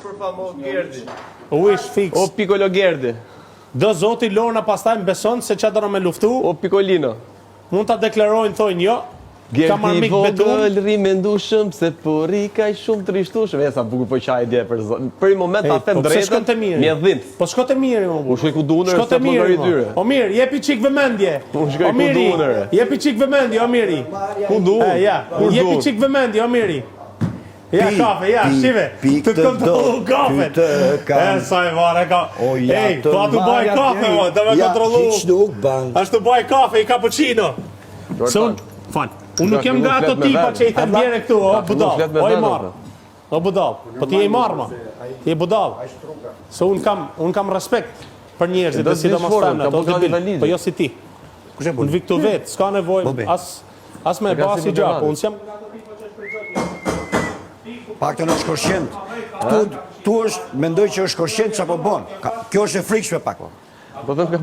për famo Gerdi. U ish fix. O Piccolo Gerdi. Do zoti Lorna pastaj më beson se çfarë do me luftu. O Piccolino. Mund ta deklarojnë thojnë jo. Ka marrë Gerdi mik bedun. vogël ri me ndushëm se po ri kaq shumë trishtushëm. Sa bukur po qaj dje për një moment ta them pse shkon te drejtën. miri? Mjedhint. Po shko te miri më U burr. shkoj ku duner Shko te sa po miri. ngari dyre. O mirë, jepi çik vëmendje. Unë shkoj O ku miri, duner. jepi çik vëmendje, o miri. Ku duner? Ja, Kur jepi duner? çik vëmendje, o miri. Ja, kafe, ja, shive. Pikë Të kontrollu kafe. Sa e vare ka. Ej, po atu baj kafe, mo, do me kontrollu. Hiç nuk ban. Ashtu baj kafe i cappuccino. Se unë, fal, unë nuk jem nga ato tipa që i them bjere këtu, o budal, o i marrë. O budal, po ti je i marrë, ma. Ti je budal. Se unë kam respekt për njerëzit, dhe sidomos femnat, o të bil, po jo si ti. Unë vi këtu vetë, s'ka nevojë, as me basi gjapë, unë s'jam... Pak të në është koshqent. Tu është, mendoj që është koshqent që po bon. Kjo është e frikshme pak. Po them ka